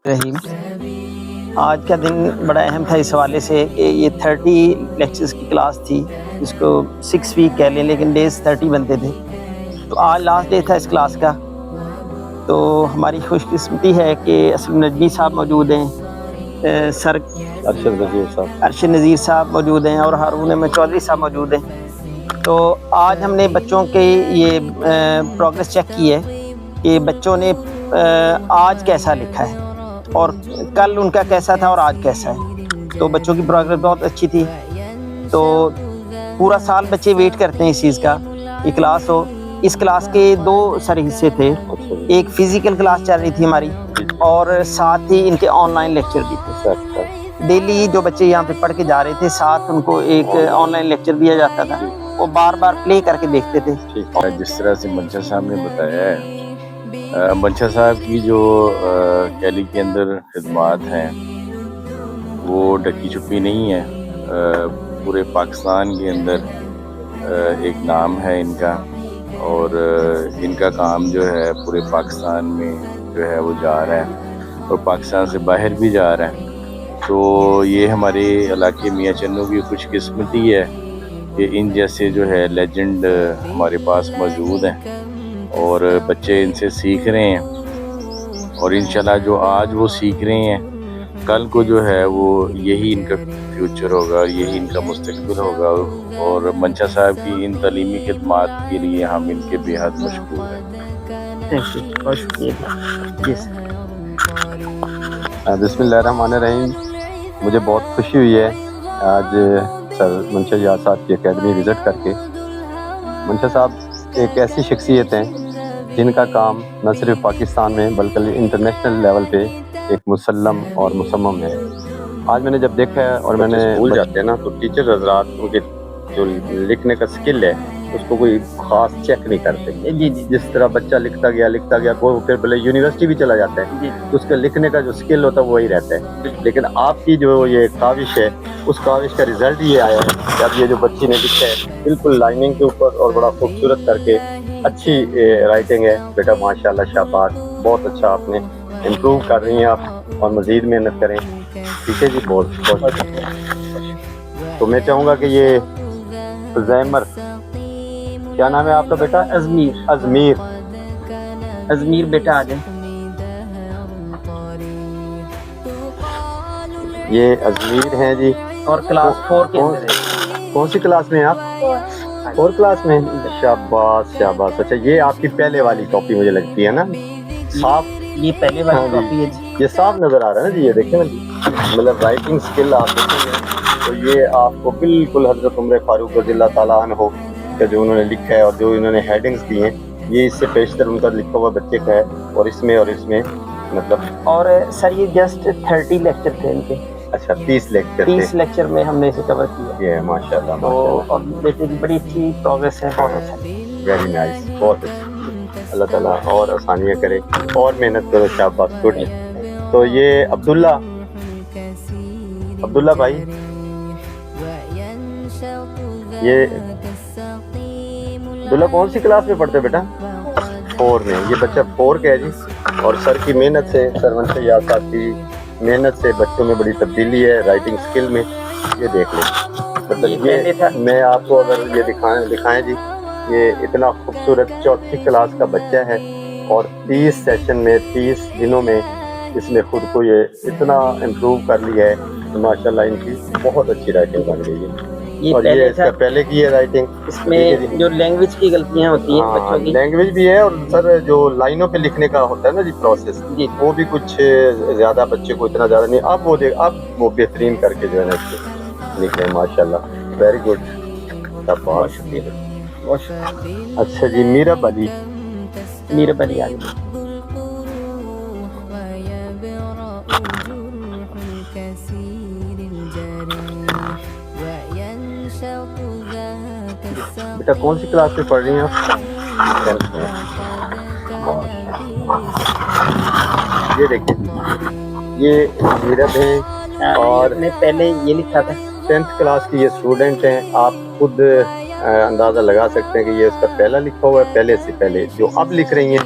رحیم، آج کا دن بڑا اہم تھا اس حوالے سے کہ یہ 30 لیکچرز کی کلاس تھی، جس کو 6 ویک کہہ لیں، لیکن ڈیز 30 بنتے تھے. تو آج لاسٹ ڈے تھا اس کلاس کا. تو ہماری خوش قسمتی ہے کہ اسلم نجمی صاحب موجود ہیں، سر ارشد نذیر صاحب موجود ہیں، اور ہارون احمد چودھری صاحب موجود ہیں. تو آج ہم نے بچوں کے یہ پروگریس چیک کی ہے کہ بچوں نے آج کیسا لکھا ہے اور کل ان کا کیسا تھا اور آج کیسا ہے. تو بچوں کی پروگریس بہت اچھی تھی. تو پورا سال بچے ویٹ کرتے ہیں اس چیز کا کہ کلاس ہو. اس کلاس کے 2 سر حصے تھے، ایک فزیکل کلاس چل رہی تھی ہماری، اور ساتھ ہی ان کے آن لائن لیکچر بھی تھے. ڈیلی جو بچے یہاں پہ پڑھ کے جا رہے تھے، ساتھ ان کو ایک آن لائن لیکچر دیا جاتا تھا، وہ بار بار پلے کر کے دیکھتے تھے. جس طرح سے منشا صاحب نے بتایا ہے، منشا صاحب کی جو کیلی کے اندر خدمات ہیں وہ ڈکی چھپی نہیں ہے. پورے پاکستان کے اندر ایک نام ہے ان کا، اور ان کا کام جو ہے پورے پاکستان میں جو ہے وہ جا رہا ہے، اور پاکستان سے باہر بھی جا رہا ہے. تو یہ ہمارے علاقے میاں چنوں کی خوش قسمتی ہے کہ ان جیسے جو ہے لیجنڈ ہمارے پاس موجود ہیں، اور بچے ان سے سیکھ رہے ہیں. اور انشاءاللہ جو آج وہ سیکھ رہے ہیں، کل کو جو ہے وہ یہی ان کا فیوچر ہوگا، یہی ان کا مستقبل ہوگا. اور منشا صاحب کی ان تعلیمی خدمات کے لیے ہم ان کے بے حد مشکور ہیں. بہت شکریہ. بسم اللہ الرحمن الرحیم. مجھے بہت خوشی ہوئی ہے آج سر منشا یار صاحب کی اکیڈمی وزٹ کر کے. منشا صاحب ایک ایسی شخصیت ہیں جن کا کام نہ صرف پاکستان میں بلکہ انٹرنیشنل لیول پہ ایک مسلم اور مصمم ہے. آج میں نے جب دیکھا ہے، اور میں نے اسکول جاتے ہیں نا تو ٹیچر حضرات ان کے جو لکھنے کا سکل ہے اس کو کوئی خاص چیک نہیں کرتے. جس طرح بچہ لکھتا گیا وہ پھر بھلے یونیورسٹی بھی چلا جاتا ہے تو اس کے لکھنے کا جو سکل ہوتا ہے وہی رہتا ہے. لیکن آپ کی جو یہ کاوش ہے، اس کاوش کا رزلٹ یہ آیا ہے کہ اب یہ جو بچی نے لکھا ہے بالکل لائننگ کے اوپر اور بڑا خوبصورت کر کے اچھی رائٹنگ ہے. بیٹا ماشاءاللہ شاباش، بہت اچھا آپ نے امپروو کر رہی ہیں آپ، اور مزید محنت کریں. ٹھیک ہے جی، بہت شکریہ. تو میں چاہوں گا کہ یہ زیمر، کیا نام ہے آپ کا بیٹا؟ ازمیر بیٹا آ جائیں. یہ ازمیر ہیں جی، اور کلاس 4 کے اندر ہے. کون سی کلاس میں ہیں آپ؟ 4 کلاس میں. شاباش شاباش. اچھا، یہ آپ کی پہلے والی کاپی مجھے لگتی ہے نا، صاف. یہ پہلے والی کاپی ہے جی. یہ صاف نظر آ رہا ہے نا جی، یہ دیکھیں نا جی، مطلب رائٹنگ سکل آپ دیکھیں گے تو یہ آپ کو بالکل حضرت عمر فاروق رضی اللہ تعالیٰ عنہ کا جو انہوں نے لکھا ہے اور جو انہوں نے ہیڈنگز دی ہیں، یہ اس سے پیشتر ان کا لکھا ہوا بچے کا ہے. اور اس میں مطلب، اور سر یہ جسٹ 30 لیکچر تھے ان کے. اچھا 30 لیکچر 30 لیکچر میں ہم نے اسے کور کیا. یہ ماشاءاللہ تو ماشاءاللہ، اور بیٹے کی بڑی اچھی پروگریس ہے. بہت اچھا. ویری نائس، بہت اچھا. اللہ تعالیٰ اور آسانیاں کرے، اور محنت کرو. شاباش، گڈ. تو یہ عبداللہ بھائی، یہ عبداللہ کون سی کلاس میں پڑھتے بیٹا؟ 4 میں. یہ بچہ 4 کا ہے جی. اور سر کی محنت سے، سر منشا یار صاحب کی محنت سے بچوں میں بڑی تبدیلی ہے رائٹنگ سکل میں. یہ دیکھ لیں، مطلب یہ میں آپ کو اگر یہ دکھائیں جی، یہ اتنا خوبصورت 4تھی کلاس کا بچہ ہے، اور 30 سیشن میں 30 دنوں میں اس نے خود کو یہ اتنا امپروو کر لیا ہے. ماشاءاللہ ان کی بہت اچھی رائٹنگ بن گئی ہے. اور یہ اس کا پہلے کی ہے رائٹنگ. اس میں جو لینگویج کی غلطیاں ہوتی ہیں بچوں کی، لینگویج بھی ہے، اور سر جو لائنوں پہ لکھنے کا ہوتا ہے نا جی پروسیس، وہ بھی کچھ زیادہ بچے کو اتنا زیادہ نہیں. اب وہ بہترین کر کے جو ہے نا اس کو لکھ رہے ہیں. ماشاءاللہ، ویری گڈ. بہت شکریہ. بہت شکریہ. اچھا جی، میرب علی آ گئی. بیٹا کون سی کلاس میں پڑھ رہی ہیں آپ؟ 10th میں. یہ دیکھیں، یہ میرب ہیں، اور میں پہلے یہ لکھا تھا. 10th کلاس کی یہ اسٹوڈنٹ ہیں. آپ خود اندازہ لگا سکتے ہیں کہ یہ اس کا پہلا لکھا ہوا ہے، پہلے سے پہلے جو اب لکھ رہی ہیں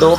2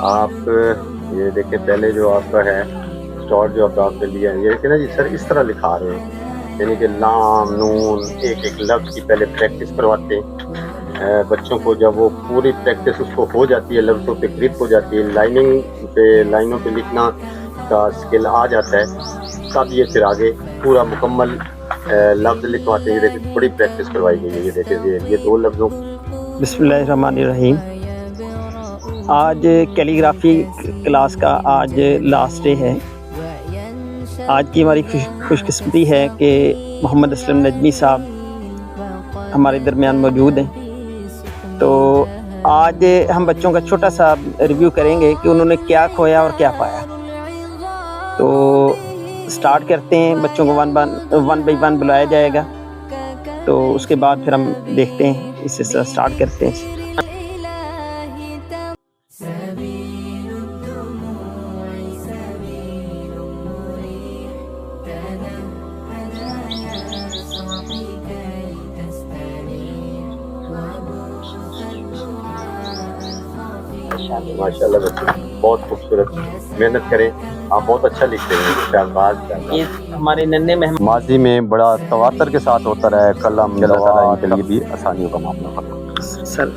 آپ یہ دیکھیں پہلے جو آپ کا ہے اسٹارٹ جو آپ نے لیا ہے یہ دیکھیں نا جی سر اس طرح لکھا رہے ہیں یعنی کہ لام نون ایک ایک لفظ کی پہلے پریکٹس کرواتے ہیں بچوں کو. جب وہ پوری پریکٹس اس کو ہو جاتی ہے لفظوں پہ گرپ ہو جاتی ہے لائنوں پہ لکھنا کا اسکل آ جاتا ہے تب یہ پھر آگے پورا مکمل لفظ لکھواتے ہیں. یہ دیکھیں تھوڑی پریکٹس کروائی گئی ہے. یہ دیکھیں یہ 2 لفظوں. بسم اللہ الرحمن الرحیم. آج کیلی گرافی کلاس کا آج لاسٹ ڈے ہے. آج کی ہماری خوش قسمتی ہے کہ محمد اسلم نجمی صاحب ہمارے درمیان موجود ہیں. تو آج ہم بچوں کا چھوٹا سا ریویو کریں گے کہ انہوں نے کیا کھویا اور کیا پایا. تو سٹارٹ کرتے ہیں. بچوں کو ون بائی ون بلایا جائے گا تو اس کے بعد پھر ہم دیکھتے ہیں اس سے سٹارٹ کرتے ہیں. ماشاء اللہ بچے بہت خوبصورت محنت کریں. آپ بہت اچھا لکھتے ہیں شہباز. یہ ہمارے ننھے مہمان ماضی میں بڑا تواتر کے ساتھ ہوتا رہا ہے قلم. اللہ تعالیٰ ان کے لیے بھی آسانیوں کا معاملہ کرنا. سر